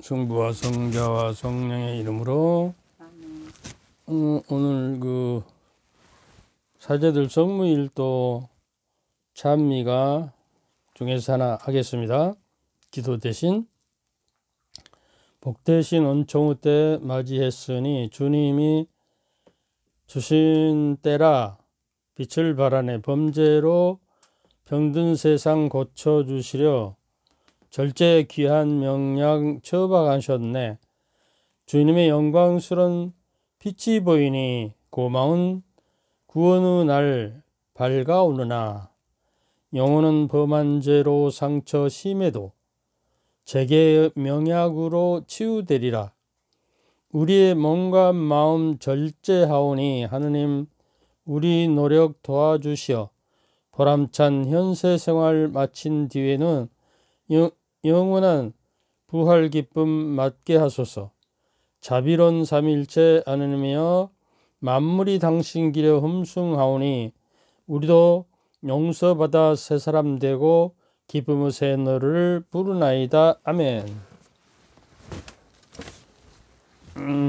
성부와 성자와 성령의 이름으로 오늘 그 사제들 성무일도 찬미가 중에서 하나 하겠습니다. 기도 대신 복되신 은총의 때 맞이했으니 주님이 주신 때라 빛을 발하네 범죄로 병든 세상 고쳐주시려 절제 귀한 명령 처박하셨네. 주님의 영광스런 빛이 보이니 고마운 구원의 날 밝아오느나 영혼은 범한 죄로 상처 심해도 제게 명약으로 치유되리라. 우리의 몸과 마음 절제하오니 하느님 우리 노력 도와주시어 보람찬 현세 생활 마친 뒤에는 영원한 부활 기쁨 맞게 하소서. 자비로운 삼일체 하느님이여 만물이 당신 길에 흠숭하오니 우리도 용서받아 새 사람 되고 기쁨의 새 노래를 부르나이다. 아멘.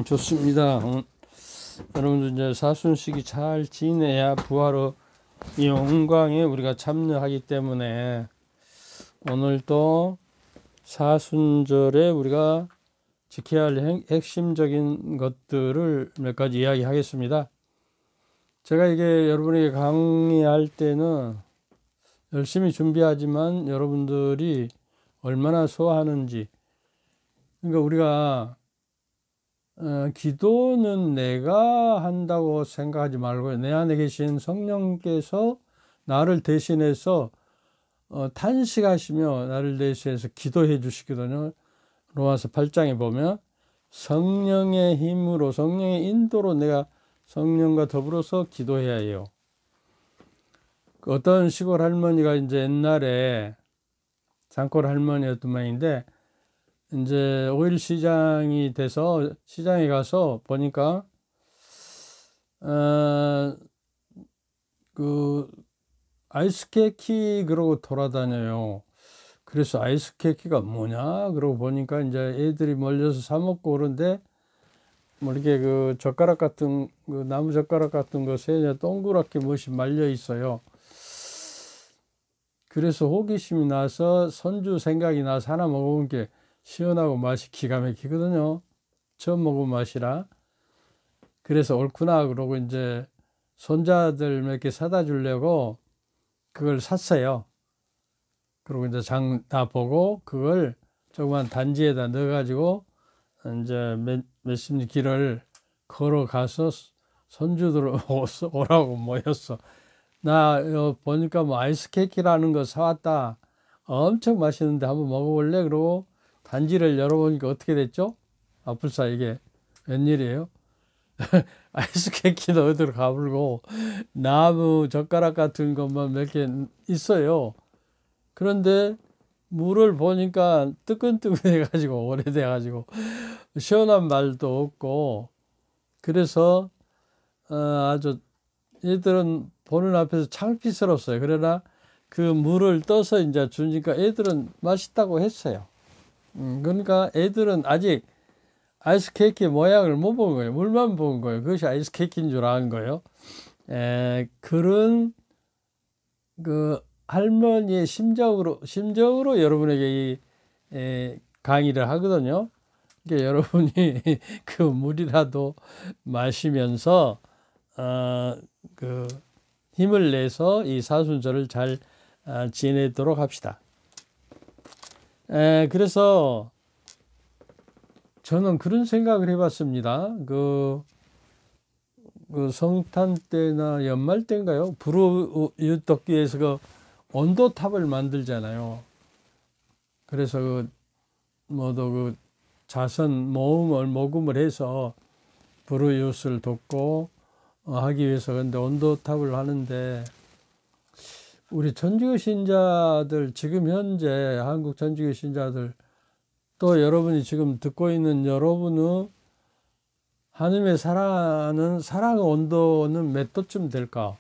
좋습니다. 여러분들 이제 사순식이 잘 지내야 부활의 영광에 우리가 참여하기 때문에 오늘 또 사순절에 우리가 지켜야 할 핵심적인 것들을 몇 가지 이야기하겠습니다. 제가 이게 여러분에게 강의할 때는 열심히 준비하지만 여러분들이 얼마나 소화하는지, 그러니까 우리가 기도는 내가 한다고 생각하지 말고 내 안에 계신 성령께서 나를 대신해서 탄식하시며 나를 대신해서 기도해 주시거든요. 로마서 8장에 보면 성령의 힘으로 성령의 인도로 내가 성령과 더불어서 기도해야 해요. 어떤 시골 할머니가 이제 옛날에 산골 할머니였던 모양인데 이제 오일 시장이 돼서 시장에 가서 보니까 그 아이스케이크 그러고 돌아다녀요. 그래서 아이스케이크가 뭐냐 그러고 보니까 이제 애들이 몰려서 사 먹고 그런데 뭐 이렇게 그 젓가락 같은 그 나무 젓가락 같은 것에 동그랗게 무엇이 말려 있어요. 그래서 호기심이 나서 손주 생각이 나서 하나 먹어본 게 시원하고 맛이 기가 막히거든요. 처음 먹은 맛이라. 그래서 옳구나 그러고 이제 손자들 몇 개 사다 주려고 그걸 샀어요. 그리고 이제 장 다 보고 그걸 조그만 단지에다 넣어가지고 이제 몇십 길을 걸어가서 손주들 오라고 모였어. 나 보니까 뭐 아이스케이크라는 거 사왔다. 엄청 맛있는데 한번 먹어볼래? 그러고 단지를 열어보니까 어떻게 됐죠? 아플싸 이게 웬일이에요? 아이스케이크도 어디로 가불고 나무 젓가락 같은 것만 몇 개 있어요. 그런데 물을 보니까 뜨끈뜨끈해가지고 오래돼가지고 시원한 말도 없고 그래서 아주 애들은 보는 앞에서 창피스럽어요. 그러나 그 물을 떠서 이제 주니까 애들은 맛있다고 했어요. 그러니까 애들은 아직 아이스케이크의 모양을 못 본 거예요. 물만 본 거예요. 그것이 아이스케이크인 줄 아는 거예요. 그런 그 할머니의 심정으로 여러분에게 이 강의를 하거든요. 그러니까 여러분이 그 물이라도 마시면서 그 힘을 내서 이 사순절을 잘 지내도록 합시다. 그래서 저는 그런 생각을 해봤습니다. 그 성탄 때나 연말 때인가요? 불우유떡기에서 그 온도탑을 만들잖아요. 그래서 그 자선 모금을 해서 불우이웃을 돕고 하기 위해서 근데 온도탑을 하는데 우리 천주교 신자들 지금 현재 한국 천주교 신자들 또 여러분이 지금 듣고 있는 여러분의 하나님의 사랑의 온도는 몇 도쯤 될까?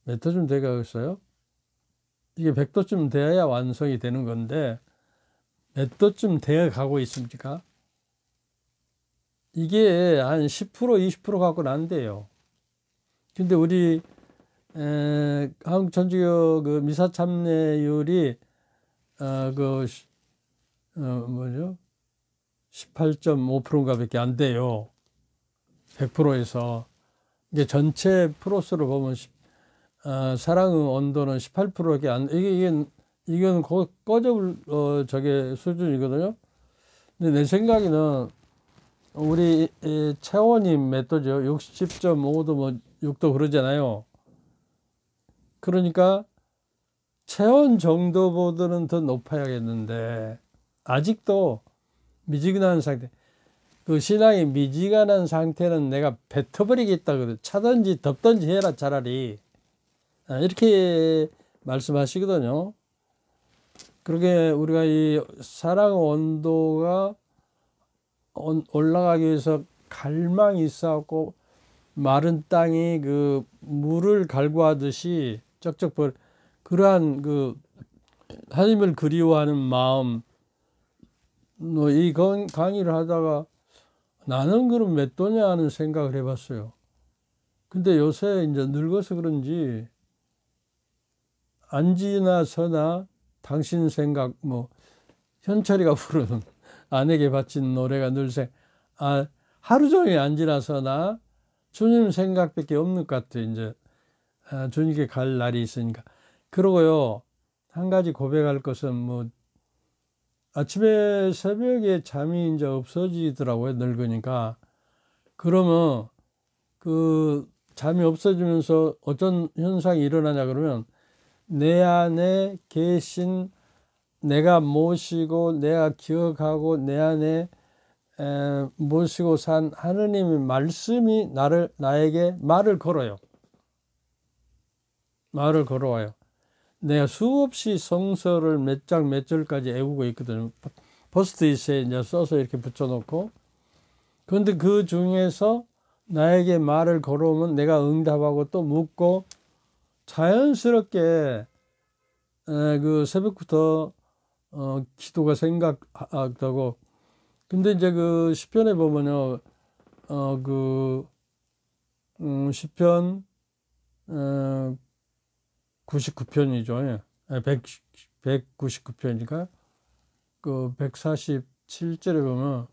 몇 도쯤 되겠어요? 이게 100도쯤 돼야 완성이 되는 건데 몇 도쯤 되어 가고 있습니까? 이게 한 10%, 20% 갖고는 안 돼요. 근데 우리 한국 천주교 그 미사 참여율이 뭐죠? 18.5%인가 밖에 안 돼요. 100%에서. 이게 전체 프로스로 보면 사랑의 온도는 18%밖에 안, 이건 꺼져볼, 저게 수준이거든요. 근데 내 생각에는 우리 체온이 몇 도죠? 60.5도, 뭐 6도 그러잖아요. 그러니까 체온 정도보다는 더 높아야겠는데, 아직도 미지근한 상태. 그 신앙이 미지근한 상태는 내가 뱉어버리겠다 그래. 차든지 덥든지 해라 차라리. 이렇게 말씀하시거든요. 그러게 우리가 이 사랑 온도가 올라가기 위해서 갈망이 있어갖고 마른 땅이 그 물을 갈구하듯이 쩍쩍 그러한 그 하나님을 그리워하는 마음, 이 강의를 하다가 나는 그럼 몇 도냐 하는 생각을 해봤어요. 근데 요새 이제 늙어서 그런지 앉으나 서나 당신 생각, 뭐 현철이가 부르는 아내에게 바친 노래가 하루 종일 앉으나 서나 주님 생각밖에 없는 것 같아. 이제 주님께 갈 날이 있으니까. 그러고요, 한 가지 고백할 것은 뭐 아침에 새벽에 잠이 이제 없어지더라고요. 늙으니까. 그러면 그 잠이 없어지면서 어떤 현상이 일어나냐 그러면 내 안에 계신 내가 모시고 내가 기억하고 내 안에 모시고 산 하느님의 말씀이 나에게 말을 걸어요. 말을 걸어와요. 내가 수없이 성서를 몇 장 몇 절까지 외우고 있거든요. 포스트잇에 이제 써서 이렇게 붙여놓고. 그런데 그 중에서 나에게 말을 걸어오면 내가 응답하고 또 묻고 자연스럽게 그 새벽부터 기도가 생각하고. 근데 이제 그 시편에 보면요, 시편 99편이죠. 199편이니까 그 147절에 보면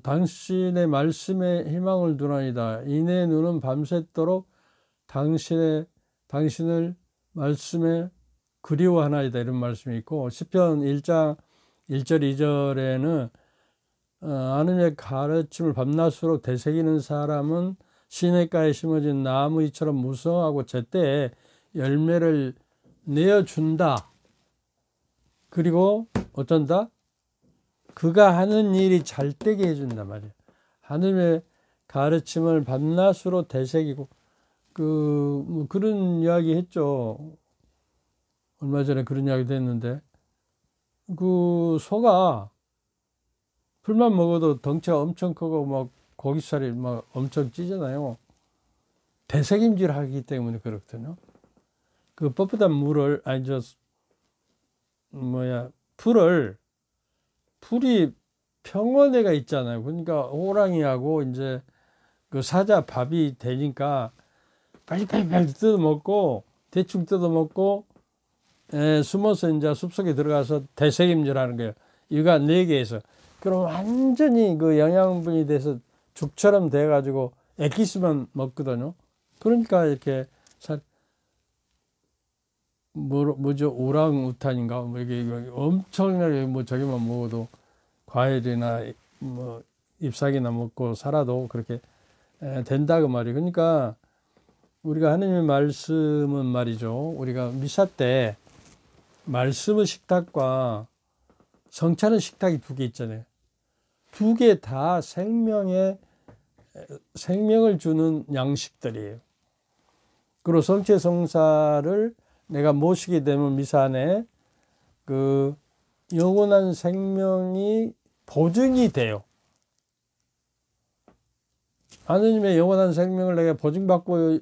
당신의 말씀에 희망을 두나이다. 이내 눈은 밤새도록 당신을 말씀에 그리워하나이다. 이런 말씀이 있고, 시편 1장 1절 2절에는 하느님의 가르침을 밤낮으로 되새기는 사람은 시냇가에 심어진 나무잎처럼 무성하고 제때에 열매를 내어준다. 그리고 어쩐다? 그가 하는 일이 잘 되게 해준단 말이에요. 하느님의 가르침을 밤낮으로 되새기고, 뭐 그런 이야기 했죠. 얼마 전에 그런 이야기도 했는데, 그 소가 풀만 먹어도 덩치가 엄청 크고 막 고기살이 막 엄청 찌잖아요. 되새김질 하기 때문에 그렇거든요. 그 뻣뻣한 물을, 풀이 평원에가 있잖아요. 그러니까 호랑이하고 이제 그 사자 밥이 되니까 빨리빨리 뜯어먹고, 대충 뜯어먹고, 숨어서 이제 숲속에 들어가서 되새김질 하는 거예요. 이가 4개에서. 그럼 완전히 그 영양분이 돼서 죽처럼 돼가지고 엑기스만 먹거든요. 그러니까 이렇게 뭐죠? 오랑우탄인가? 뭐 이게 엄청나게 뭐 저기만 먹어도 과일이나 뭐 잎사귀나 먹고 살아도 그렇게 된다고 말이에요. 그러니까 우리가 하느님의 말씀은 말이죠. 우리가 미사 때 말씀의 식탁과 성찬의 식탁이 2개 있잖아요. 2개 다 생명을 주는 양식들이에요. 그리고 성체 성사를 내가 모시게 되면 미사 안에 그 영원한 생명이 보증이 돼요. 하느님의 영원한 생명을 내가 보증받고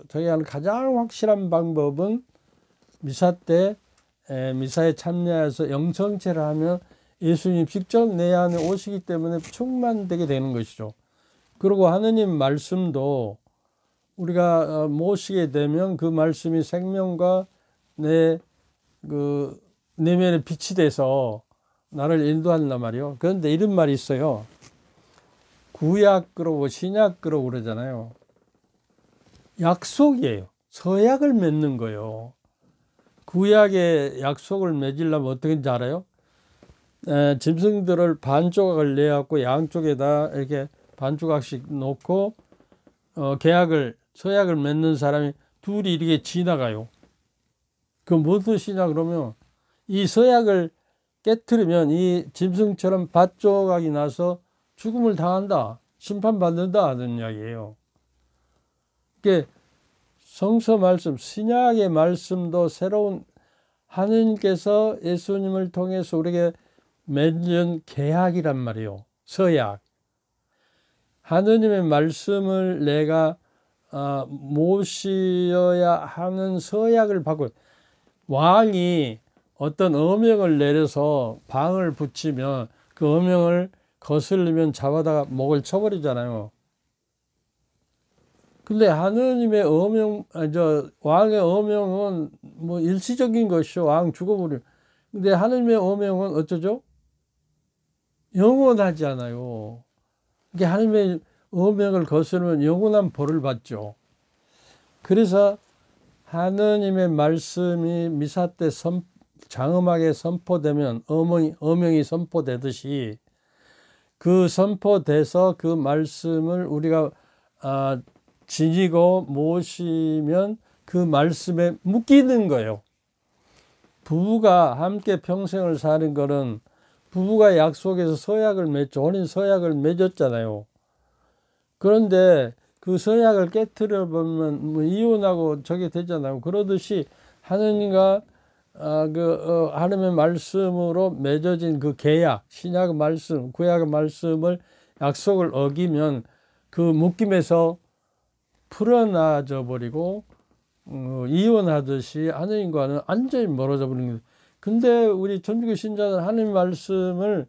저기 하는 가장 확실한 방법은 미사 때 미사에 참여해서 영성체를 하면 예수님 직접 내 안에 오시기 때문에 충만되게 되는 것이죠. 그리고 하느님 말씀도 우리가 모시게 되면 그 말씀이 생명과 내 그 내면에 빛이 돼서 나를 인도한단 말이요. 그런데 이런 말이 있어요. 구약 그러고 신약 그러고 그러잖아요. 약속이에요. 서약을 맺는 거예요. 구약의 약속을 맺으려면 어떻게 하는지 알아요? 짐승들을 반 조각을 내갖고 양쪽에다 이렇게 반 조각씩 놓고 서약을 맺는 사람이 둘이 이렇게 지나가요. 그 무슨 뜻이냐 그러면 이 서약을 깨트리면 이 짐승처럼 밭조각이 나서 죽음을 당한다, 심판받는다 하는 이야기예요. 그게 성서 말씀, 신약의 말씀도 새로운 하느님께서 예수님을 통해서 우리에게 맺은 계약이란 말이에요. 서약. 하느님의 말씀을 내가 모시어야 하는 서약을 받고, 왕이 어떤 어명을 내려서 방을 붙이면 그 어명을 거슬리면 잡아다가 목을 쳐버리잖아요. 근데 하느님의 왕의 어명은 뭐 일시적인 것이죠. 왕 죽어버려. 근데 하느님의 어명은 어쩌죠? 영원하지 않아요. 이게 하느님의 어명을 거스르면 영원한 벌을 받죠. 그래서 하느님의 말씀이 미사 때 장엄하게 선포되면 어명이 선포되듯이 그 선포돼서 그 말씀을 우리가 지니고 모시면 그 말씀에 묶이는 거예요. 부부가 함께 평생을 사는 거는 부부가 약속해서 서약을 맺죠. 혼인 서약을 맺었잖아요. 그런데 그 서약을 깨트려 보면 뭐 이혼하고 저게 되잖아요. 그러듯이 하느님과 하나님의 말씀으로 맺어진 그 계약, 신약의 말씀, 구약의 말씀을 약속을 어기면 그 묶임에서 풀어나져 버리고 이혼하듯이 하느님과는 완전히 멀어져 버리는 거예요. 근데 우리 천주교 신자는 하느님 말씀을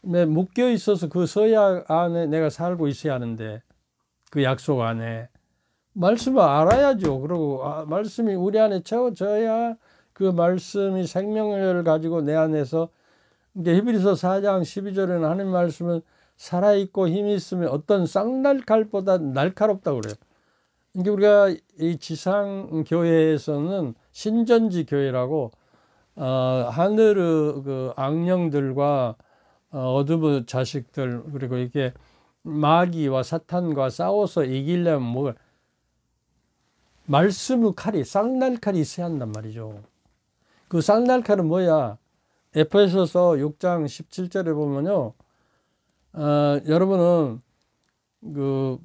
묶여 있어서 그 서약 안에 내가 살고 있어야 하는데, 그 약속 안에 말씀을 알아야죠. 그리고 말씀이 우리 안에 채워져야 그 말씀이 생명을 가지고 내 안에서, 이제 히브리서 4장 12절에는 하나님 말씀은 살아있고 힘이 있으면 어떤 쌍날칼보다 날카롭다고 그래요. 이게 우리가 이 지상 교회에서는 신전지 교회라고 하늘의 그 악령들과 어둠의 자식들, 그리고 이게 마귀와 사탄과 싸워서 이기려면 뭐 말씀의 칼이, 쌍날칼이 있어야 한단 말이죠. 그 쌍날칼은 뭐야? 에베소서 6장 17절에 보면요, 여러분은 그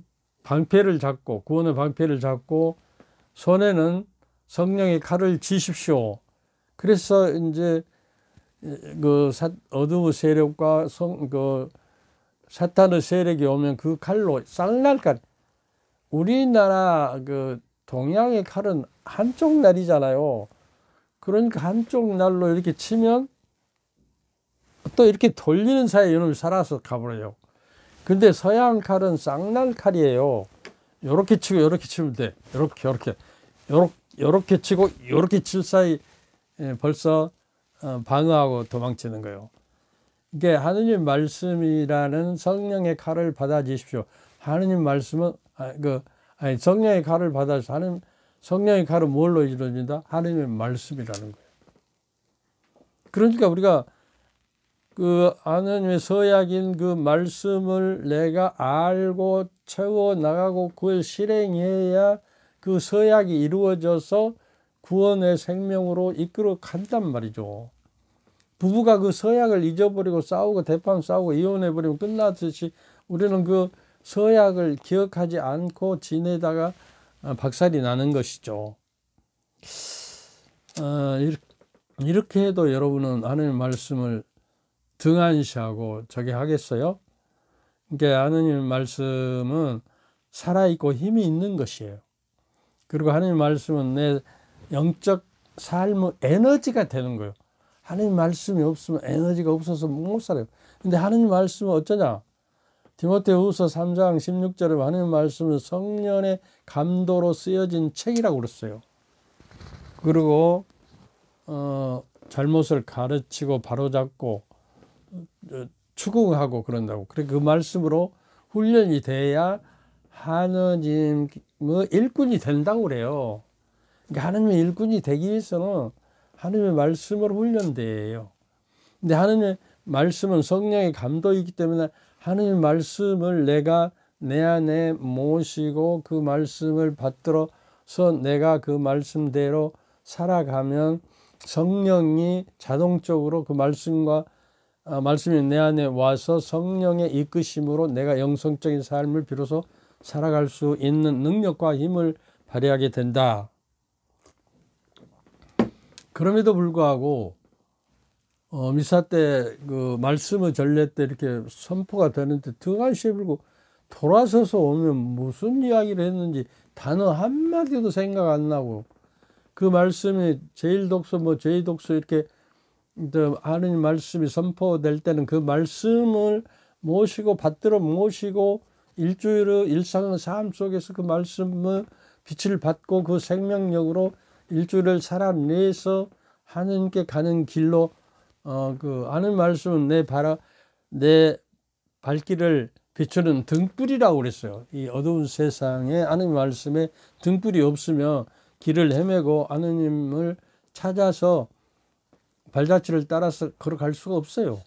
방패를 잡고, 구원의 방패를 잡고 손에는 성령의 칼을 쥐십시오. 그래서 이제 그 어둠의 세력과 사탄의 세력이 오면 그 칼로, 쌍날칼, 우리나라 그 동양의 칼은 한쪽 날이잖아요. 그러니까 한쪽 날로 이렇게 치면 또 이렇게 돌리는 사이에 이놈이 살아서 가버려요. 근데 서양 칼은 쌍날 칼이에요. 요렇게 치고 요렇게 치면 돼. 요렇게 치고 요렇게 칠 사이 벌써 방어하고 도망치는 거예요. 이게 하느님 말씀이라는 성령의 칼을 받아주십시오. 하느님 말씀은 성령의 칼을 받아서 하느님, 성령의 칼은 뭘로 이루어진다? 하느님의 말씀이라는 거예요. 그러니까 우리가 그 하느님의 서약인 그 말씀을 내가 알고 채워 나가고 그걸 실행해야 그 서약이 이루어져서 구원의 생명으로 이끌어 간단 말이죠. 부부가 그 서약을 잊어버리고 싸우고 대판 싸우고 이혼해버리면 끝나듯이 우리는 그 서약을 기억하지 않고 지내다가 박살이 나는 것이죠. 이렇게 해도 여러분은 하나님의 말씀을 등한시하고 저게 하겠어요? 그러니까 하나님의 말씀은 살아있고 힘이 있는 것이에요. 그리고 하나님의 말씀은 내 영적 삶의 에너지가 되는 거예요. 하나님 말씀이 없으면 에너지가 없어서 못 살아요. 근데 하나님 말씀은 어쩌냐? 디모데후서 3장 16절에 하나님 말씀은 성령의 감도로 쓰여진 책이라고 그랬어요. 그리고 잘못을 가르치고 바로잡고 추궁하고 그런다고. 그래 그 말씀으로 훈련이 돼야 하느님의 일꾼이 된다고 그래요. 그러니까 하느님의 일꾼이 되기 위해서는 하느님의 말씀으로 훈련돼요. 근데 하느님의 말씀은 성령의 감도이기 때문에 하느님의 말씀을 내가 내 안에 모시고 그 말씀을 받들어서 내가 그 말씀대로 살아가면 성령이 자동적으로 그 말씀이 내 안에 와서 성령의 이끄심으로 내가 영성적인 삶을 비로소 살아갈 수 있는 능력과 힘을 발휘하게 된다. 그럼에도 불구하고 미사 때 그 말씀의 전례 때 이렇게 선포가 되는데 등한시에 불고 돌아서서 오면 무슨 이야기를 했는지 단어 한마디도 생각 안 나고 그 말씀이 제1독서 제2독서 이렇게 하느님 말씀이 선포될 때는 그 말씀을 모시고 받들어 모시고 일주일의 일상의 삶 속에서 그 말씀의 빛을 받고 그 생명력으로 일주일을 살아내서 하느님께 가는 길로 그 하는 말씀은 내 발길을 비추는 등불이라고 그랬어요. 이 어두운 세상에 하느님 말씀에 등불이 없으면 길을 헤매고 하느님을 찾아서 발자취를 따라서 걸어갈 수가 없어요.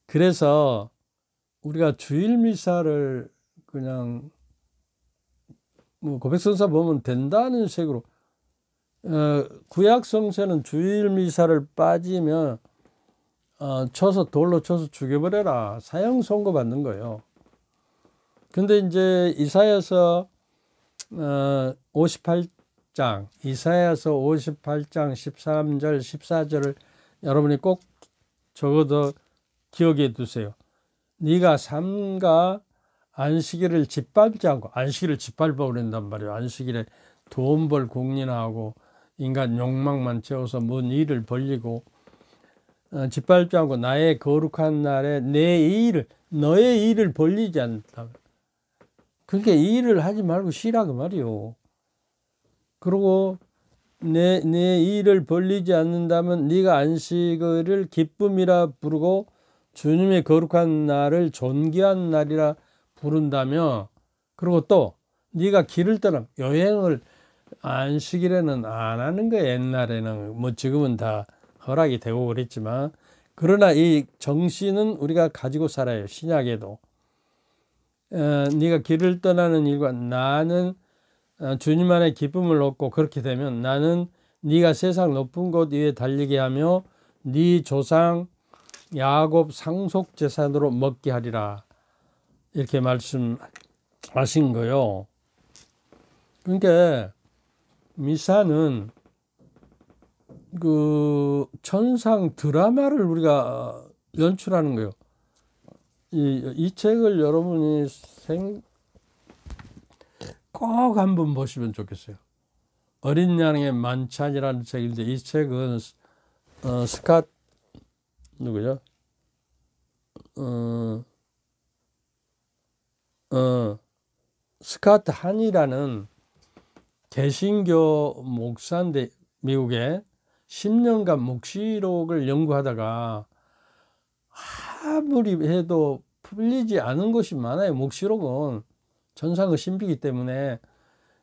그래서 우리가 주일 미사를 그냥 고백성사 보면 된다는 식으로 구약 성서는 주일 미사를 빠지면 돌로 쳐서 죽여버려라 사형 선고 받는 거예요. 근데 이제 이사야서 58장 이사야서 58장 13절 14절을 여러분이 꼭 적어도 기억해 두세요. 네가 삼가 안식일을 짓밟지 않고 안식일을 짓밟아 버린단 말이에요. 안식일에 돈 벌 궁리나하고 인간 욕망만 채워서 뭔 일을 벌리고 짓밟지 않고 나의 거룩한 날에 너의 일을 벌리지 않다. 그러니까 이 일을 하지 말고 쉬라 그 말이요. 그리고 내 일을 벌리지 않는다면 네가 안식일을 기쁨이라 부르고 주님의 거룩한 날을 존귀한 날이라 부른다며 그리고 또 네가 길을 떠나 여행을 안식일에는 안 하는 거야. 옛날에는 지금은 다 허락이 되고 그랬지만 그러나 이 정신은 우리가 가지고 살아요. 신약에도 네가 길을 떠나는 일과 나는 주님 안에 기쁨을 얻고 그렇게 되면 나는 네가 세상 높은 곳 위에 달리게 하며 네 조상 야곱 상속 재산으로 먹게 하리라 이렇게 말씀하신 거요. 그러니까 미사는 그 천상 드라마를 우리가 연출하는 거예요. 이 책을 여러분이 꼭 한번 보시면 좋겠어요. 어린 양의 만찬이라는 책인데 이 책은 누구죠? 스캇 한이라는 개신교 목사인데 미국에 10년간 묵시록을 연구하다가 아무리 해도 풀리지 않은 것이 많아요. 묵시록은 전상의 신비이기 때문에.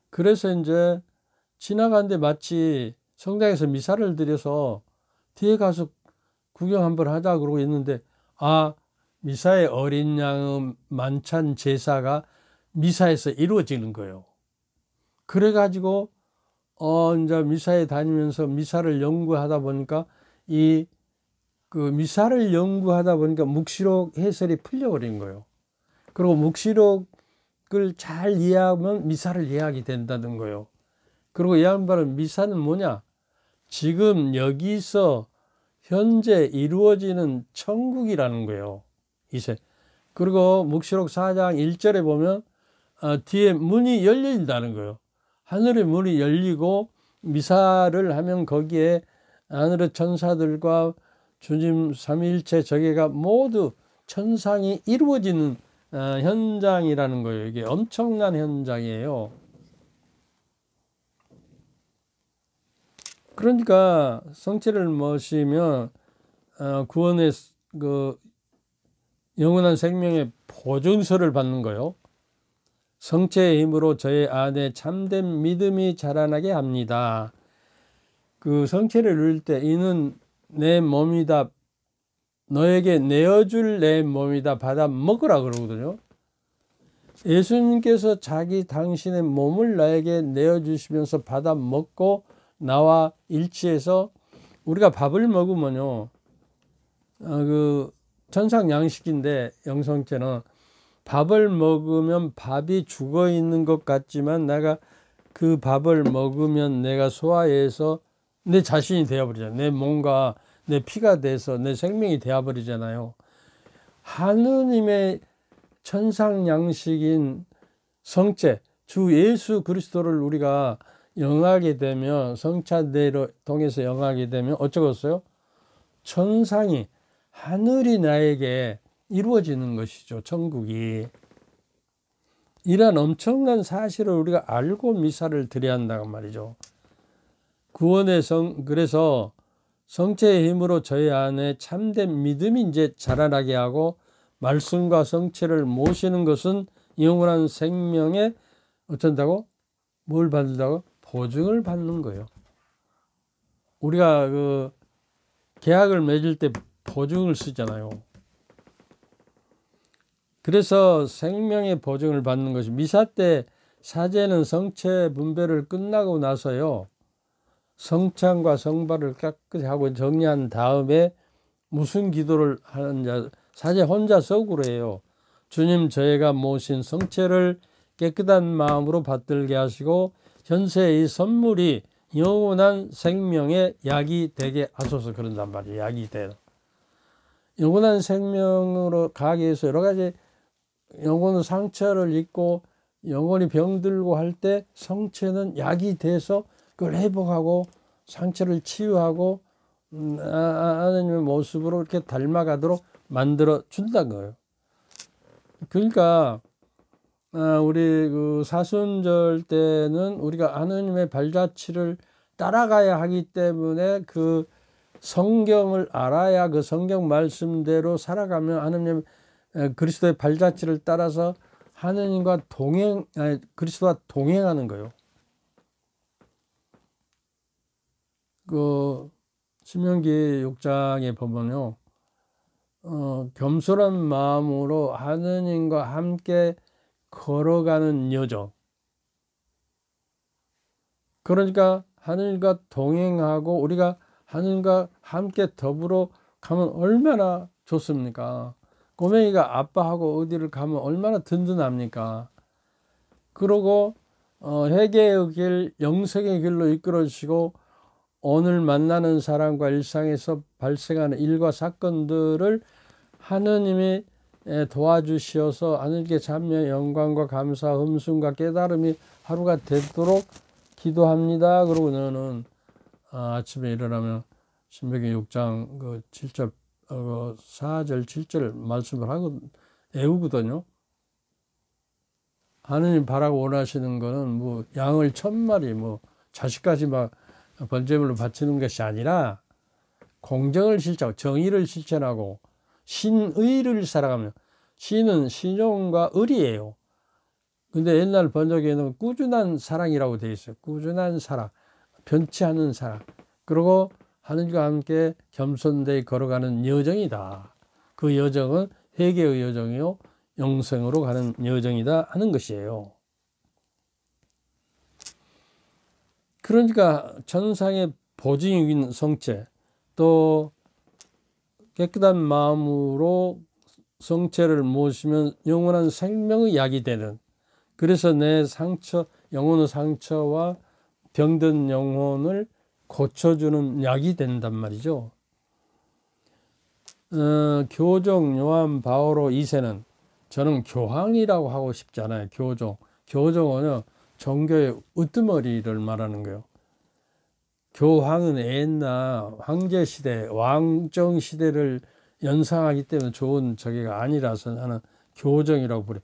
그래서 이제 지나가는데 마치 성당에서 미사를 드려서 뒤에 가서 구경 한번 하자 그러고 있는데 미사의 어린 양의 만찬 제사가 미사에서 이루어지는 거예요. 그래가지고 이제 미사에 다니면서 미사를 연구하다 보니까 미사를 연구하다 보니까 묵시록 해설이 풀려버린 거예요. 그리고 묵시록을 잘 이해하면 미사를 이해하게 된다는 거예요. 그리고 이 양반은 미사는 뭐냐? 지금 여기서 현재 이루어지는 천국이라는 거예요. 그리고 묵시록 4장 1절에 보면 뒤에 문이 열린다는 거예요. 하늘의 문이 열리고 미사를 하면 거기에 하늘의 천사들과 주님 삼위일체 저게가 모두 천상이 이루어지는 현장이라는 거예요. 이게 엄청난 현장이에요. 그러니까 성체를 모시면 구원의 그 영원한 생명의 보증서를 받는 거예요. 성체의 힘으로 저의 안에 참된 믿음이 자라나게 합니다. 그 성체를 누릴 때 이는 내 몸이다, 너에게 내어줄 내 몸이다, 받아 먹으라 그러거든요. 예수님께서 당신의 몸을 나에게 내어주시면서 받아 먹고 나와 일치해서 우리가 밥을 먹으면요, 그 천상 양식인데 영성체는 밥을 먹으면 밥이 죽어 있는 것 같지만 내가 그 밥을 먹으면 내가 소화해서 내 자신이 되어버리잖아요. 내 몸과 내 피가 돼서 내 생명이 되어버리잖아요. 하느님의 천상 양식인 성체 주 예수 그리스도를 우리가 영하게 되면, 성찬대로 통해서 영하게 되면 어쩌겠어요? 천상이, 하늘이 나에게 이루어지는 것이죠. 천국이. 이런 엄청난 사실을 우리가 알고 미사를 드려야 한다고 말이죠. 그래서 성체의 힘으로 저희 안에 참된 믿음이 이제 자라나게 하고, 말씀과 성체를 모시는 것은 영원한 생명에 어쩐다고? 뭘 받는다고? 보증을 받는 거예요. 우리가 그 계약을 맺을 때 보증을 쓰잖아요. 그래서 생명의 보증을 받는 것이, 미사 때 사제는 성체 분배를 끝나고 나서요, 성찬과 성발을 깨끗이 하고 정리한 다음에 무슨 기도를 하느냐, 사제 혼자 석으로 해요. 주님, 저희가 모신 성체를 깨끗한 마음으로 받들게 하시고 현세의 선물이 영원한 생명의 약이 되게 하소서. 그런단 말이에요. 약이 돼요. 영원한 생명으로 가기 위해서 여러 가지 영혼의 상처를 입고 영혼이 병들고 할 때 성체는 약이 돼서 그걸 회복하고 상처를 치유하고 하나님의 모습으로 이렇게 닮아가도록 만들어 준다는 거예요. 그러니까 우리 그 사순절 때는 우리가 하느님의 발자취를 따라가야 하기 때문에 그 성경을 알아야 그 성경 말씀대로 살아가면 하느님 그리스도의 발자취를 따라서 하느님과 그리스도와 동행하는 거예요. 그 신명기 6장에 보면요, 겸손한 마음으로 하느님과 함께 걸어가는 여정. 그러니까 하느님과 동행하고 우리가 하느님과 함께 더불어 가면 얼마나 좋습니까? 꼬맹이가 아빠하고 어디를 가면 얼마나 든든합니까? 그러고 회개의 길, 영생의 길로 이끌어 주시고 오늘 만나는 사람과 일상에서 발생하는 일과 사건들을 하느님이 도와주시어서 하느님께 참여, 영광과 감사, 흠숭과 깨달음이 하루가 되도록 기도합니다. 그러고 너는 아침에 일어나면 신명기 6장 그 7절 4절 7절 말씀을 하고 애우거든요. 하느님 바라고 원하시는 거는 뭐 양을 1000마리 뭐 자식까지 막 번제물로 바치는 것이 아니라 공정을 실천하고 정의를 실천하고 신의를 살아가며, 신은 신용과 의리예요. 근데 옛날 번역에는 꾸준한 사랑이라고 되어 있어요. 꾸준한 사랑, 변치 않는 사랑. 그리고 하느님과 함께 겸손되이 걸어가는 여정이다. 그 여정은 회개의 여정이요, 영생으로 가는 여정이다 하는 것이에요. 그러니까 천상의 보증인 성체, 또 깨끗한 마음으로 성체를 모시면 영원한 생명의 약이 되는, 그래서 내 상처, 영혼의 상처와 병든 영혼을 고쳐주는 약이 된단 말이죠. 교종 요한 바오로 2세는, 저는 교황이라고 하고 싶지 않아요. 교종. 교종은요, 종교의 으뜸머리를 말하는 거예요. 교황은 옛날 황제시대, 왕정시대를 연상하기 때문에 좋은 저기가 아니라서 나는 교정이라고 부르요.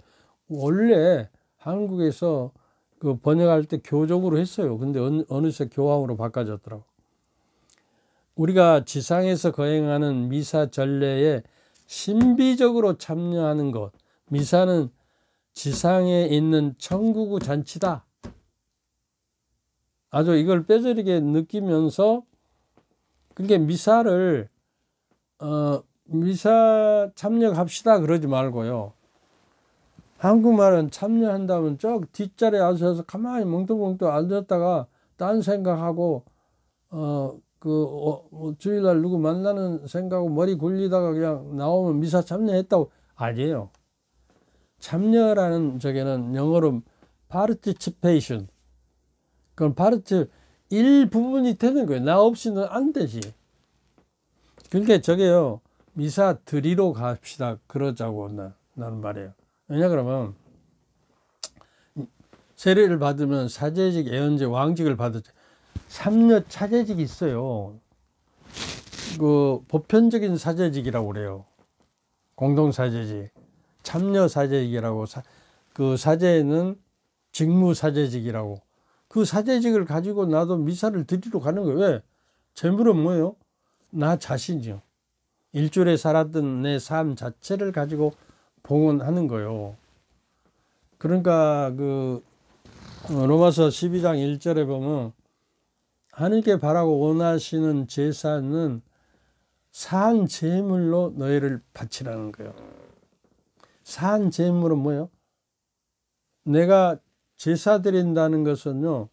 원래 한국에서 그 번역할 때 교종으로 했어요. 근데 어느새 교황으로 바꿔졌더라고. 우리가 지상에서 거행하는 미사 전례에 신비적으로 참여하는 것. 미사는 지상에 있는 천국의 잔치다. 아주 이걸 뼈저리게 느끼면서, 그게 미사를 미사 참여합시다 그러지 말고요. 한국말은 참여한다면 저 뒷자리에 앉아서 가만히 멍뚱멍뚱 앉았다가 딴 생각하고 주일날 누구 만나는 생각하고 머리 굴리다가 그냥 나오면 미사 참여했다고. 아니에요. 참여라는 저게는 영어로 participation. 그건 일부분이 되는 거예요. 나 없이는 안 되지. 그러니까 저게요, 미사 드리러 갑시다 그러자고 나는 말이에요. 왜냐 그러면 세례를 받으면 사제직, 예언직, 왕직을 받았죠. 3년 차제직이 있어요. 그 보편적인 사제직이라고 그래요. 공동사제직, 참여사제직이라고. 그 사제는 직무사제직이라고. 그 사제직을 가지고 나도 미사를 드리러 가는 거예요. 왜? 재물은 뭐예요? 나 자신이요. 일주일에 살았던 내 삶 자체를 가지고 봉헌하는 거예요. 그러니까 로마서 12장 1절에 보면 하나님께 바라고 원하시는 제사는 산 제물로 너희를 바치라는 거예요. 산 제물은 뭐예요? 내가 제사 드린다는 것은요,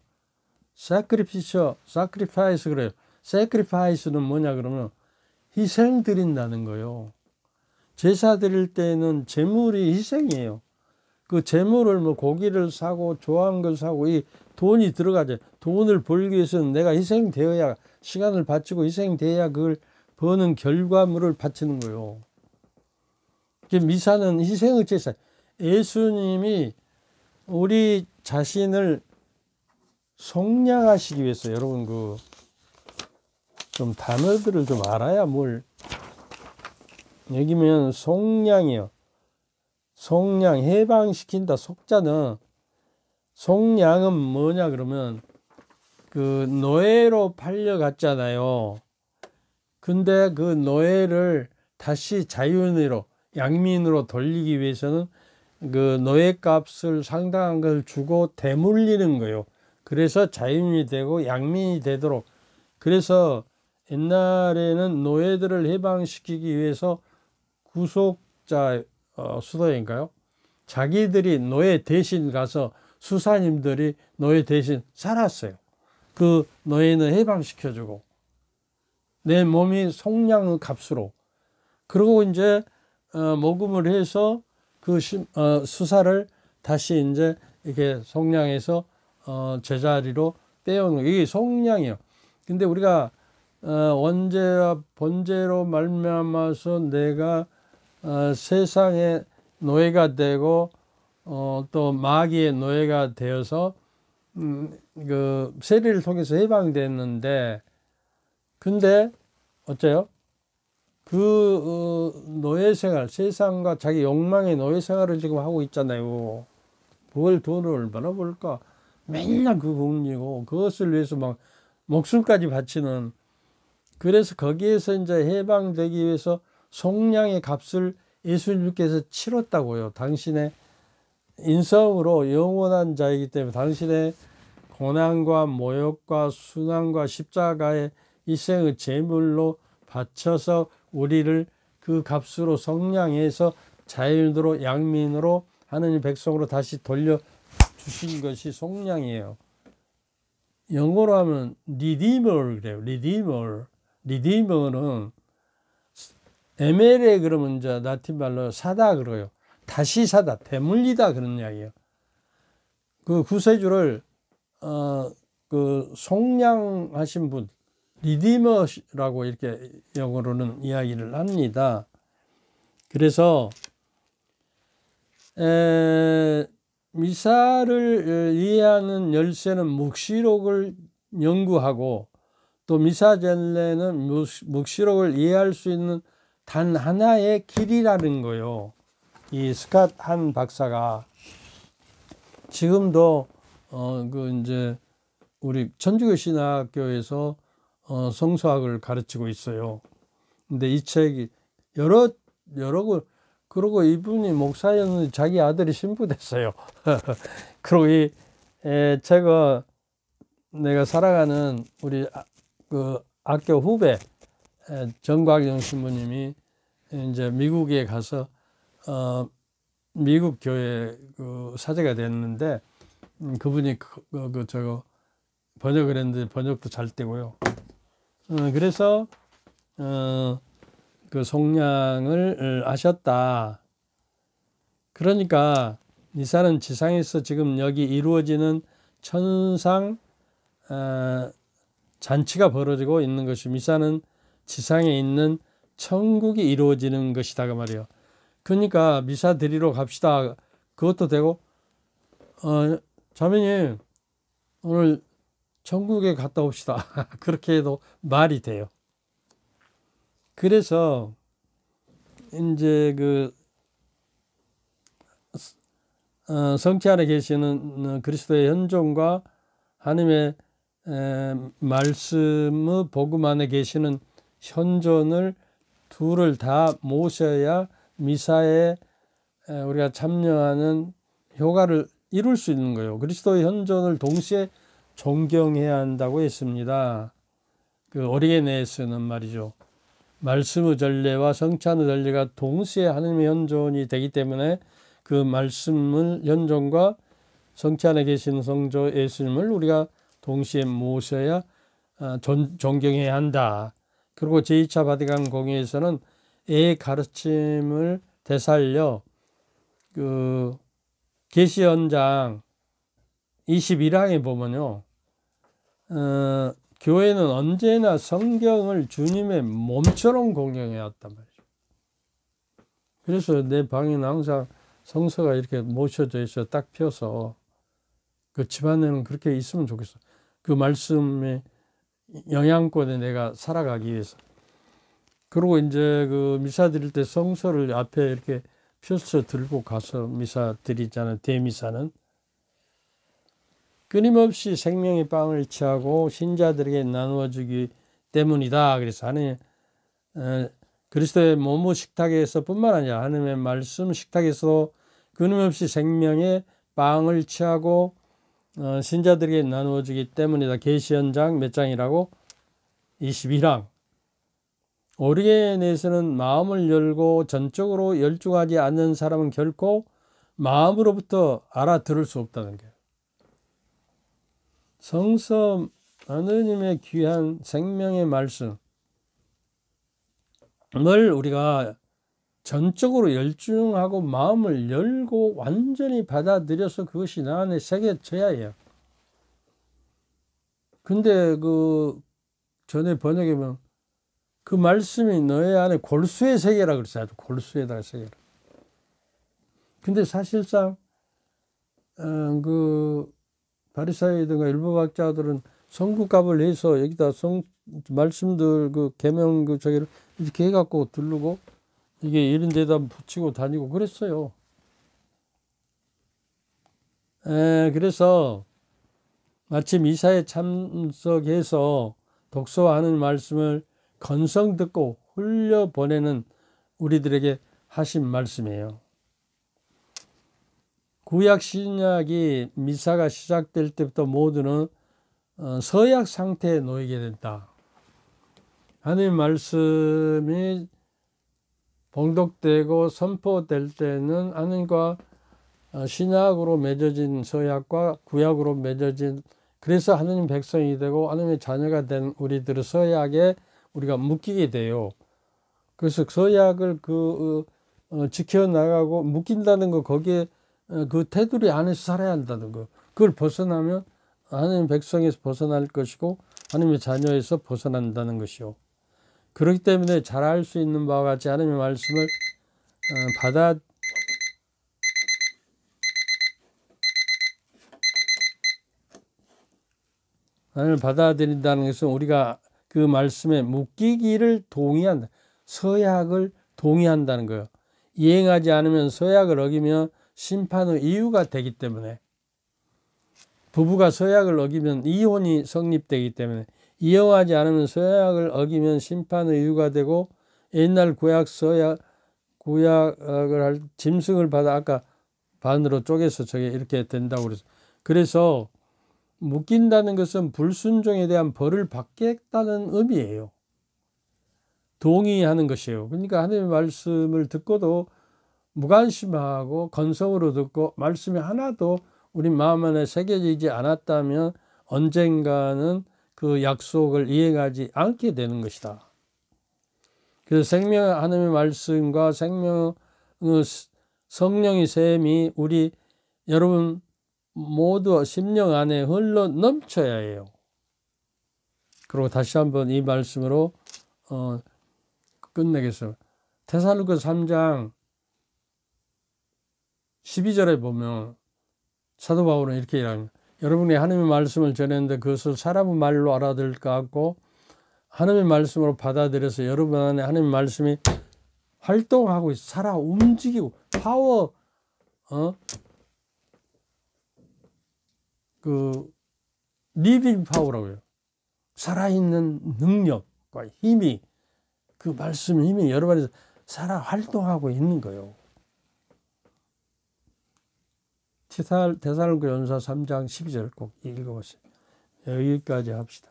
sacrifice 그래요. sacrifice는 뭐냐 그러면 희생 드린다는 거예요. 제사 드릴 때는 제물이 희생이에요. 그 제물을 뭐 고기를 사고 좋아하는 걸 사고 이 돈이 들어가죠. 돈을 벌기 위해서는 내가 희생되어야, 시간을 바치고 희생되어야 그걸 버는 결과물을 바치는 거예요. 미사는 희생의 제사. 예수님이 우리 자신을 속량하시기 위해서, 여러분 좀 단어들을 좀 알아야 뭘. 여기면 속량이요. 속량, 해방시킨다. 속자는, 속량은 뭐냐 그러면 노예로 팔려갔잖아요. 근데 그 노예를 다시 자유인으로, 양민으로 돌리기 위해서는 그 노예값을 상당한 걸 주고 대물리는 거예요. 그래서 자유인이 되고 양민이 되도록. 그래서 옛날에는 노예들을 해방시키기 위해서 구속자 수도인가요? 자기들이 노예 대신 가서 수사님들이 노예 대신 살았어요. 그 노예는 해방시켜주고 내 몸이 속량의 값으로. 그리고 이제 모금을 해서 그 수사를 다시 이제 이렇게 속량해서 제자리로 빼오는, 이게 속량이에요. 근데 우리가 원죄와 번죄로 말미암아서 내가 세상의 노예가 되고 또 마귀의 노예가 되어서 그 세례를 통해서 해방됐는데, 근데 어째요? 노예 생활, 세상과 자기 욕망의 노예 생활을 지금 하고 있잖아요. 뭘 돈을 얼마나 벌까? 맨날 궁리고 그것을 위해서 막 목숨까지 바치는. 그래서 거기에서 이제 해방되기 위해서 속량의 값을 예수님께서 치렀다고요. 당신의 인성으로 영원한 자이기 때문에 당신의 고난과 모욕과 순환과 십자가의 희생의 제물로 바쳐서 우리를 그 값으로 속량해서 자유인으로, 양민으로, 하느님 백성으로 다시 돌려주신 것이 속량이에요. 영어로 하면 redeemer 그래요. redeemer는 ML에 그러면 이제 라틴 말로 사다 그래요. 다시 사다, 되물리다 그런 이야기예요. 그 구세주를 속량하신 분, 리디머라고 이렇게 영어로는 이야기를 합니다. 그래서 미사를 이해하는 열쇠는 묵시록을 연구하고 또 미사전례는 묵시록을 이해할 수 있는 단 하나의 길이라는 거요. 이 스캇 한 박사가 지금도 이제 우리 천주교 신학교에서 성서학을 가르치고 있어요. 근데 이 책이 여러 그러고 이분이 목사였는데 자기 아들이 신부됐어요. 그리고 이 책은 내가 살아가는 우리 그 학교 후배 정곽영 신부님이 이제 미국에 가서 미국 교회 그 사제가 됐는데 그분이 저거 번역을 했는데 번역도 잘 되고요. 그래서 그 속량을 아셨다. 그러니까 미사는 지상에서 지금 여기 이루어지는 천상 잔치가 벌어지고 있는 것이 미사는 지상에 있는 천국이 이루어지는 것이다 그 말이에요. 그러니까 미사 드리러 갑시다. 그것도 되고 자매님 오늘 천국에 갔다 옵시다. 그렇게 해도 말이 돼요. 그래서 이제 그 성체 안에 계시는 그리스도의 현존과 하나님의 말씀의 복음 안에 계시는 현존을 둘을 다 모셔야 미사에 우리가 참여하는 효과를 이룰 수 있는 거예요. 그리스도의 현존을 동시에 존경해야 한다고 했습니다. 그 오리게네스는 말이죠. 말씀의 전례와 성찬의 전례가 동시에 하나님의 현존이 되기 때문에 그 말씀을 현존과 성체 안에 계신 성조 예수님을 우리가 동시에 모셔야 존경해야 한다. 그리고 제2차 바티칸 공의에서는 애 가르침을 되살려 그 계시연장 21항에 보면요. 교회는 언제나 성경을 주님의 몸처럼 공경해 왔단 말이죠. 그래서 내 방에는 항상 성서가 이렇게 모셔져 있어 딱 펴서 그 집안에는 그렇게 있으면 좋겠어. 그 말씀의 영향권에 내가 살아가기 위해서. 그리고 이제 그 미사 드릴 때 성서를 앞에 이렇게 펴서 들고 가서 미사 드리잖아요. 대미사는. 끊임없이 생명의 빵을 취하고 신자들에게 나누어 주기 때문이다. 그래서 하나님 그리스도의 몸의 식탁에서 뿐만 아니라 하나님의 말씀 식탁에서 끊임없이 생명의 빵을 취하고 신자들에게 나누어 주기 때문이다. 계시연장 몇 장이라고? 21항. 오리게네스는 마음을 열고 전적으로 열중하지 않는 사람은 결코 마음으로부터 알아들을 수 없다는 거예요. 성서 하느님의 귀한 생명의 말씀을 우리가 전적으로 열중하고 마음을 열고 완전히 받아들여서 그것이 나 안에 새겨져야 해요. 근데 그 전에 번역에 보면 그 말씀이 너의 안에 골수에 새겨라 그랬어요. 골수에다가 새겨라. 근데 사실상 그 바리사이든가 일부 학자들은 성구값을 해서 여기다 말씀들 그 계명 그 저기를 이렇게 해갖고 두르고 이게 이런 데다 붙이고 다니고 그랬어요. 그래서 마치 미사에 참석해서 독서하는 말씀을 건성 듣고 흘려보내는 우리들에게 하신 말씀이에요. 구약 신약이 미사가 시작될 때부터 모두는 서약 상태에 놓이게 된다. 하나님 말씀이 봉독되고 선포될 때는 하나님과 신약으로 맺어진 서약과 구약으로 맺어진 그래서 하나님 백성이 되고 하나님의 자녀가 된 우리들의 서약에 우리가 묶이게 돼요. 그래서 서약을 지켜나가고 묶인다는 거 거기에 그 테두리 안에서 살아야 한다는 거. 그걸 벗어나면 하나님 백성에서 벗어날 것이고 하나님의 자녀에서 벗어난다는 것이요. 그렇기 때문에 잘 알 수 있는 바와 같이 하나님의 말씀을 하나님을 받아들인다는 것은 우리가 그 말씀에 묶이기를 동의한다. 서약을 동의한다는 거예요. 이행하지 않으면 서약을 어기면 심판의 이유가 되기 때문에, 부부가 서약을 어기면 이혼이 성립되기 때문에, 이행하지 않으면 서약을 어기면 심판의 이유가 되고, 옛날 구약을 할 짐승을 받아 아까 반으로 쪼개서 저게 이렇게 된다고 그래서, 그래서 묶인다는 것은 불순종에 대한 벌을 받겠다는 의미예요. 동의하는 것이에요. 그러니까 하나님의 말씀을 듣고도 무관심하고 건성으로 듣고 말씀이 하나도 우리 마음 안에 새겨지지 않았다면 언젠가는 그 약속을 이행하지 않게 되는 것이다. 그래서 하나님의 말씀과 성령의 셈이 우리 여러분 모두 심령 안에 흘러 넘쳐야 해요. 그리고 다시 한번 이 말씀으로 끝내겠습니다. 데살로니가 3장 12절에 보면 사도 바울은 이렇게 얘기합니다. 여러분이 하나님의 말씀을 전했는데 그것을 사람의 말로 알아들을 것 같고 하나님의 말씀으로 받아들여서 여러분 안에 하나님의 말씀이 활동하고 살아 움직이고 파워, 리빙 파워라고요. 살아있는 능력과 힘이, 그 말씀 힘이 여러분 안에서 살아 활동하고 있는 거예요. 데살로니가전서 3장 12절 꼭 읽어보세요. 여기까지 합시다.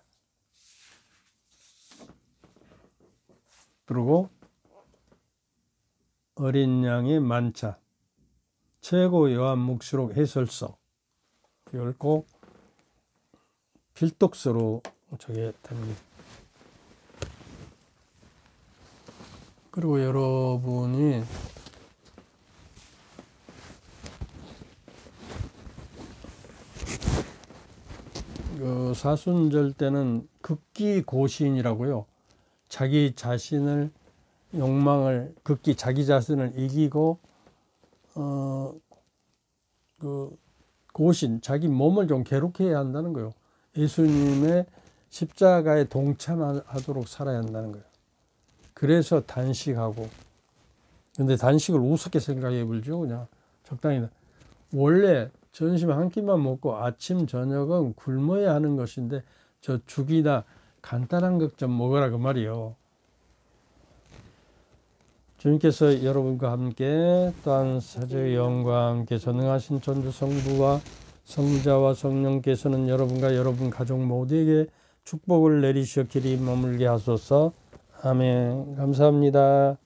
그리고 어린 양의 만차, 최고 요한 묵시록 해설서, 이걸 꼭 필독서로 저게 됩니다. 그리고 여러분이 그 사순절 때는 극기고신이라고요. 자기 자신을 욕망을 자기 자신을 이기고 그 고신 자기 몸을 좀 괴롭게 해야 한다는 거예요. 예수님의 십자가에 동참하도록 살아야 한다는 거예요. 그래서 단식하고, 근데 단식을 우습게 생각해 불죠. 그냥 적당히. 원래 점심 한 끼만 먹고 아침 저녁은 굶어야 하는 것인데 저 죽이나 간단한 것 좀 먹으라 그 말이요. 주님께서 여러분과 함께 또한 사제의 영과 함께 전능하신 천주 성부와 성자와 성령께서는 여러분과 여러분 가족 모두에게 축복을 내리시어 길이 머물게 하소서. 아멘. 감사합니다.